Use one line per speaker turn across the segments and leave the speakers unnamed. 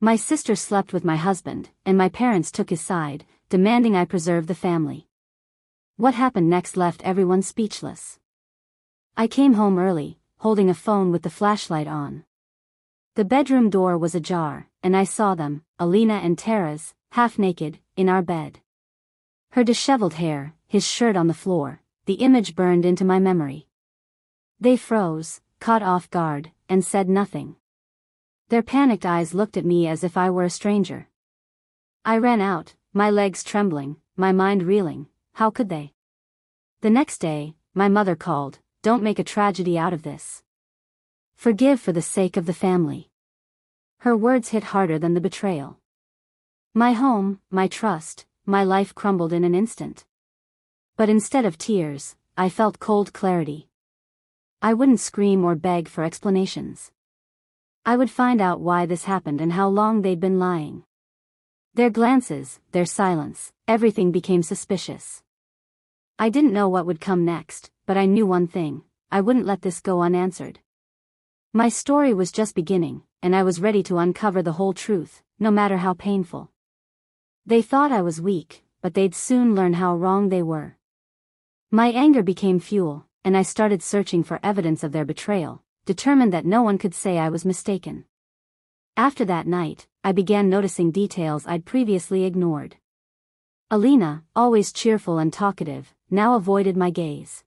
My sister slept with my husband, and my parents took his side, demanding I preserve the family. What happened next left everyone speechless. I came home early, holding a phone with the flashlight on. The bedroom door was ajar, and I saw them, Olena and Taras, half naked, in our bed. Her disheveled hair, his shirt on the floor, the image burned into my memory. They froze, caught off guard, and said nothing. Their panicked eyes looked at me as if I were a stranger. I ran out, my legs trembling, my mind reeling. How could they? The next day, my mother called, "Don't make a tragedy out of this. Forgive for the sake of the family." Her words hit harder than the betrayal. My home, my trust, my life crumbled in an instant. But instead of tears, I felt cold clarity. I wouldn't scream or beg for explanations. I would find out why this happened and how long they'd been lying. Their glances, their silence, everything became suspicious. I didn't know what would come next, but I knew one thing: I wouldn't let this go unanswered. My story was just beginning, and I was ready to uncover the whole truth, no matter how painful. They thought I was weak, but they'd soon learn how wrong they were. My anger became fuel, and I started searching for evidence of their betrayal, determined that no one could say I was mistaken. After that night, I began noticing details I'd previously ignored. Olena, always cheerful and talkative, now avoided my gaze.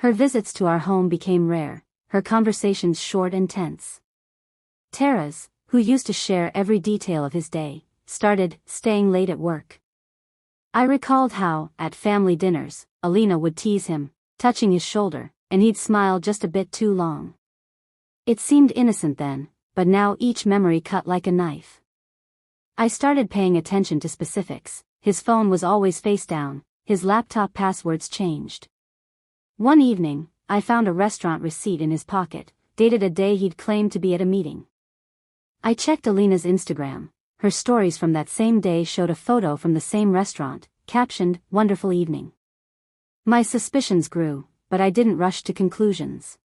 Her visits to our home became rare, her conversations short and tense. Taras, who used to share every detail of his day, started staying late at work. I recalled how, at family dinners, Olena would tease him, touching his shoulder, and he'd smile just a bit too long. It seemed innocent then, but now each memory cut like a knife. I started paying attention to specifics. His phone was always face down, his laptop passwords changed. One evening, I found a restaurant receipt in his pocket, dated a day he'd claimed to be at a meeting. I checked Olena's Instagram. Her stories from that same day showed a photo from the same restaurant, captioned, "Wonderful evening." My suspicions grew, but I didn't rush to conclusions.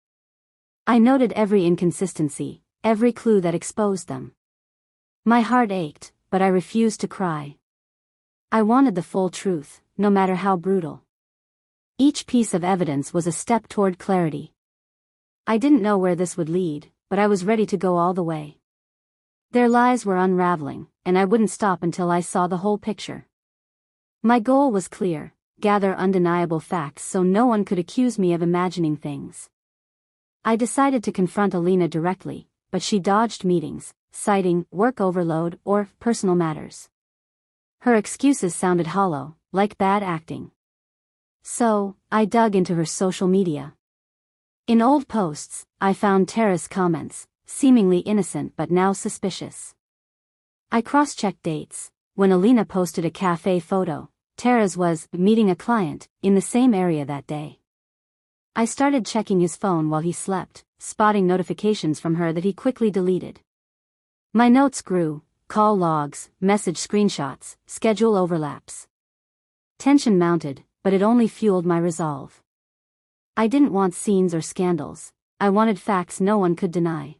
I noted every inconsistency, every clue that exposed them. My heart ached, but I refused to cry. I wanted the full truth, no matter how brutal. Each piece of evidence was a step toward clarity. I didn't know where this would lead, but I was ready to go all the way. Their lies were unraveling, and I wouldn't stop until I saw the whole picture. My goal was clear: gather undeniable facts so no one could accuse me of imagining things. I decided to confront Olena directly, but she dodged meetings, citing work overload or personal matters. Her excuses sounded hollow, like bad acting. So, I dug into her social media. In old posts, I found Taras' comments, seemingly innocent but now suspicious. I cross-checked dates. When Olena posted a cafe photo, Taras was meeting a client in the same area that day. I started checking his phone while he slept, spotting notifications from her that he quickly deleted. My notes grew: call logs, message screenshots, schedule overlaps. Tension mounted, but it only fueled my resolve. I didn't want scenes or scandals. I wanted facts no one could deny.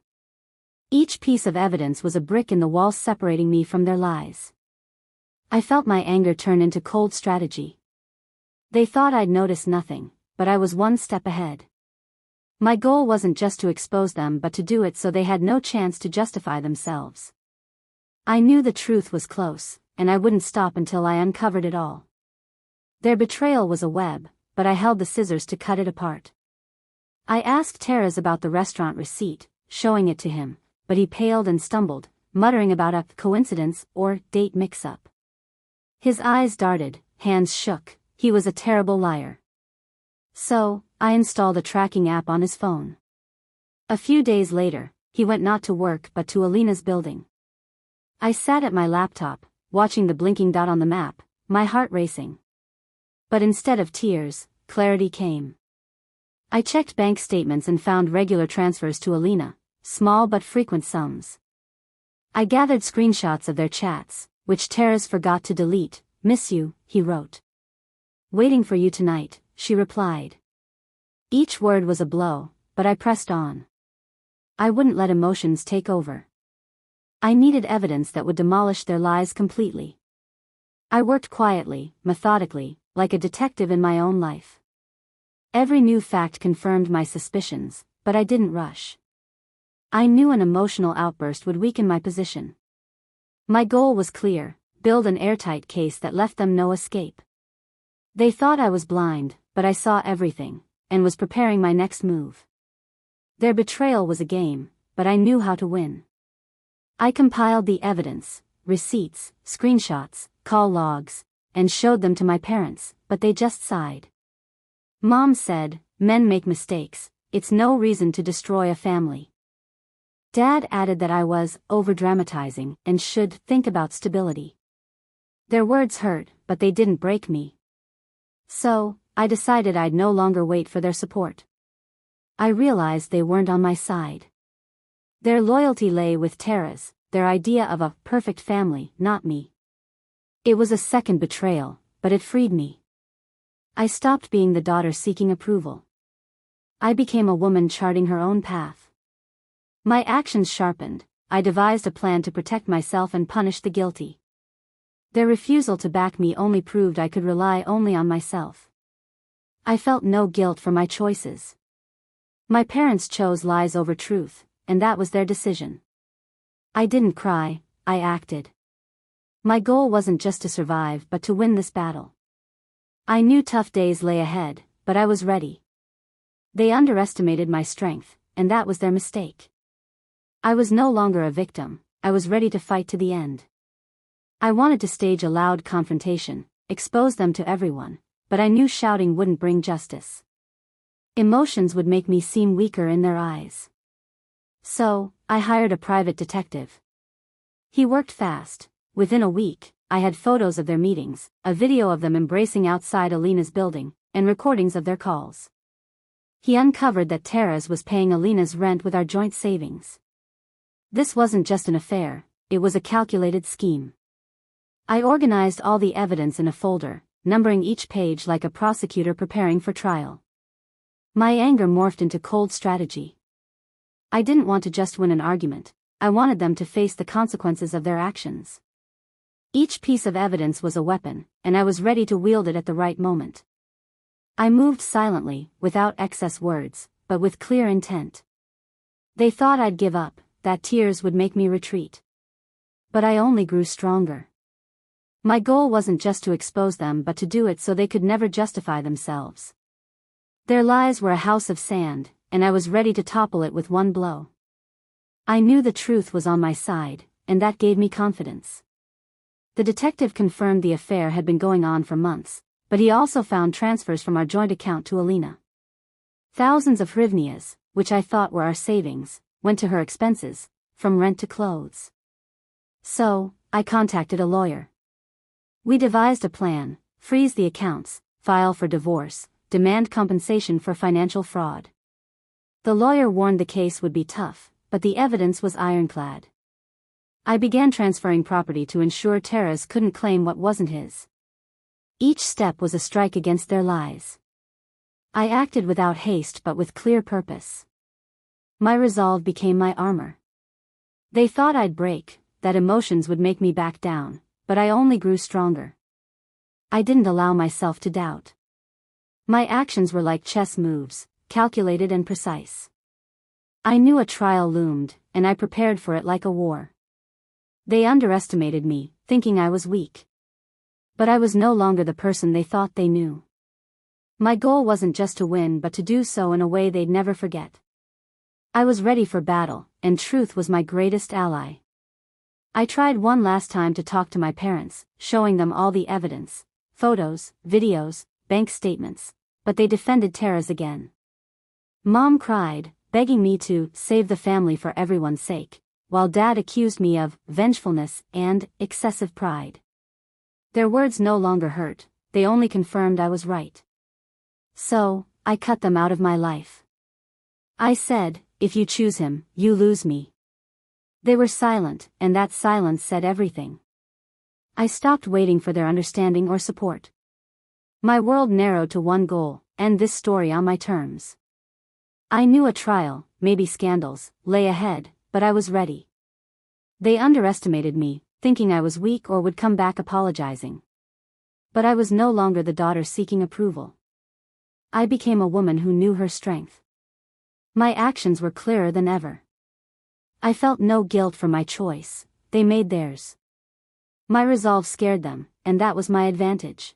Each piece of evidence was a brick in the wall separating me from their lies. I felt my anger turn into cold strategy. They thought I'd noticed nothing, but I was one step ahead. My goal wasn't just to expose them but to do it so they had no chance to justify themselves. I knew the truth was close, and I wouldn't stop until I uncovered it all. Their betrayal was a web, but I held the scissors to cut it apart. I asked Taras about the restaurant receipt, showing it to him, but he paled and stumbled, muttering about a coincidence or date mix-up. His eyes darted, hands shook. He was a terrible liar. So, I installed a tracking app on his phone. A few days later, he went not to work but to Olena's building. I sat at my laptop, watching the blinking dot on the map, my heart racing. But instead of tears, clarity came. I checked bank statements and found regular transfers to Olena, small but frequent sums. I gathered screenshots of their chats, which Taras forgot to delete. "Miss you," he wrote. "Waiting for you tonight," she replied. Each word was a blow, but I pressed on. I wouldn't let emotions take over. I needed evidence that would demolish their lies completely. I worked quietly, methodically, like a detective in my own life. Every new fact confirmed my suspicions, but I didn't rush. I knew an emotional outburst would weaken my position. My goal was clear: build an airtight case that left them no escape. They thought I was blind, but I saw everything, and was preparing my next move. Their betrayal was a game, but I knew how to win. I compiled the evidence, receipts, screenshots, call logs, and showed them to my parents, but they just sighed. Mom said, "Men make mistakes, it's no reason to destroy a family." Dad added that I was overdramatizing and should think about stability. Their words hurt, but they didn't break me. So, I decided I'd no longer wait for their support. I realized they weren't on my side. Their loyalty lay with Taras, their idea of a perfect family, not me. It was a second betrayal, but it freed me. I stopped being the daughter seeking approval. I became a woman charting her own path. My actions sharpened. I devised a plan to protect myself and punish the guilty. Their refusal to back me only proved I could rely only on myself. I felt no guilt for my choices. My parents chose lies over truth, and that was their decision. I didn't cry, I acted. My goal wasn't just to survive but to win this battle. I knew tough days lay ahead, but I was ready. They underestimated my strength, and that was their mistake. I was no longer a victim, I was ready to fight to the end. I wanted to stage a loud confrontation, expose them to everyone, but I knew shouting wouldn't bring justice. Emotions would make me seem weaker in their eyes. So, I hired a private detective. He worked fast. Within a week, I had photos of their meetings, a video of them embracing outside Olena's building, and recordings of their calls. He uncovered that Taras was paying Olena's rent with our joint savings. This wasn't just an affair, it was a calculated scheme. I organized all the evidence in a folder, numbering each page like a prosecutor preparing for trial. My anger morphed into cold strategy. I didn't want to just win an argument, I wanted them to face the consequences of their actions. Each piece of evidence was a weapon, and I was ready to wield it at the right moment. I moved silently, without excess words, but with clear intent. They thought I'd give up, that tears would make me retreat. But I only grew stronger. My goal wasn't just to expose them but to do it so they could never justify themselves. Their lies were a house of sand, and I was ready to topple it with one blow. I knew the truth was on my side, and that gave me confidence. The detective confirmed the affair had been going on for months, but he also found transfers from our joint account to Olena. Thousands of hryvnias, which I thought were our savings, went to her expenses, from rent to clothes. So, I contacted a lawyer. We devised a plan: freeze the accounts, file for divorce, demand compensation for financial fraud. The lawyer warned the case would be tough, but the evidence was ironclad. I began transferring property to ensure Taras couldn't claim what wasn't his. Each step was a strike against their lies. I acted without haste but with clear purpose. My resolve became my armor. They thought I'd break, that emotions would make me back down, but I only grew stronger. I didn't allow myself to doubt. My actions were like chess moves, calculated and precise. I knew a trial loomed, and I prepared for it like a war. They underestimated me, thinking I was weak. But I was no longer the person they thought they knew. My goal wasn't just to win but to do so in a way they'd never forget. I was ready for battle, and truth was my greatest ally. I tried one last time to talk to my parents, showing them all the evidence, photos, videos, bank statements, but they defended Taras again. Mom cried, begging me to save the family for everyone's sake, while Dad accused me of vengefulness and excessive pride. Their words no longer hurt, they only confirmed I was right. So, I cut them out of my life. I said, "If you choose him, you lose me." They were silent, and that silence said everything. I stopped waiting for their understanding or support. My world narrowed to one goal: end this story on my terms. I knew a trial, maybe scandals, lay ahead, but I was ready. They underestimated me, thinking I was weak or would come back apologizing. But I was no longer the daughter seeking approval. I became a woman who knew her strength. My actions were clearer than ever. I felt no guilt for my choice, they made theirs. My resolve scared them, and that was my advantage.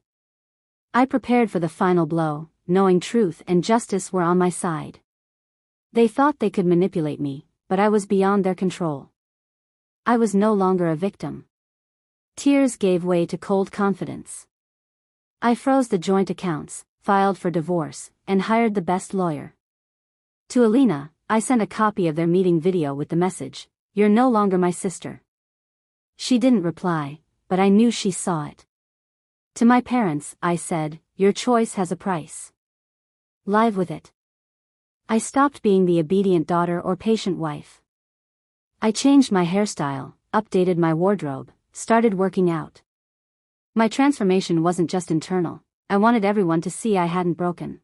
I prepared for the final blow, knowing truth and justice were on my side. They thought they could manipulate me, but I was beyond their control. I was no longer a victim. Tears gave way to cold confidence. I froze the joint accounts, filed for divorce, and hired the best lawyer. To Olena, I sent a copy of their meeting video with the message, "You're no longer my sister." She didn't reply, but I knew she saw it. To my parents, I said, "Your choice has a price. Live with it." I stopped being the obedient daughter or patient wife. I changed my hairstyle, updated my wardrobe, started working out. My transformation wasn't just internal, I wanted everyone to see I hadn't broken.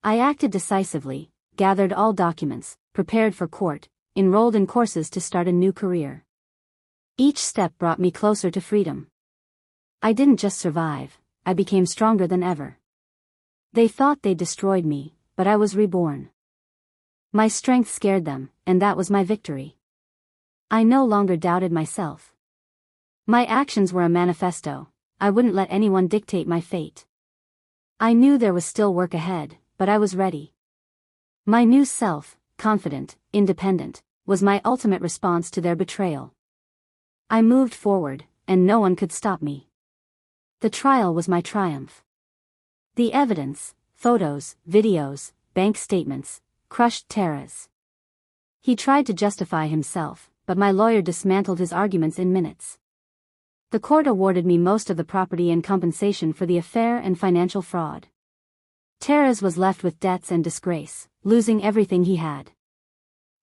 I acted decisively, gathered all documents, prepared for court, enrolled in courses to start a new career. Each step brought me closer to freedom. I didn't just survive, I became stronger than ever. They thought they destroyed me, but I was reborn. My strength scared them, and that was my victory. I no longer doubted myself. My actions were a manifesto, I wouldn't let anyone dictate my fate. I knew there was still work ahead, but I was ready. My new self, confident, independent, was my ultimate response to their betrayal. I moved forward, and no one could stop me. The trial was my triumph. The evidence, photos, videos, bank statements, crushed Taras. He tried to justify himself, but my lawyer dismantled his arguments in minutes. The court awarded me most of the property and compensation for the affair and financial fraud. Taras was left with debts and disgrace, losing everything he had.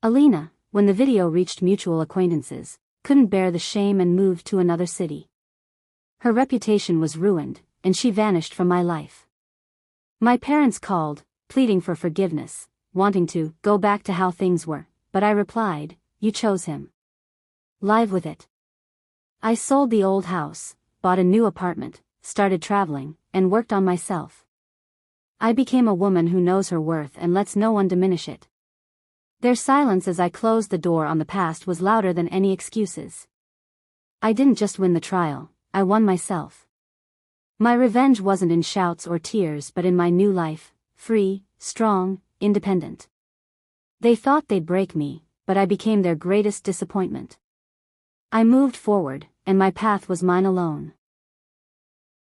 Olena, when the video reached mutual acquaintances, couldn't bear the shame and moved to another city. Her reputation was ruined, and she vanished from my life. My parents called, pleading for forgiveness, wanting to go back to how things were, but I replied, "You chose him. Live with it." I sold the old house, bought a new apartment, started traveling, and worked on myself. I became a woman who knows her worth and lets no one diminish it. Their silence as I closed the door on the past was louder than any excuses. I didn't just win the trial, I won myself. My revenge wasn't in shouts or tears but in my new life, free, strong, independent. They thought they'd break me, but I became their greatest disappointment. I moved forward, and my path was mine alone.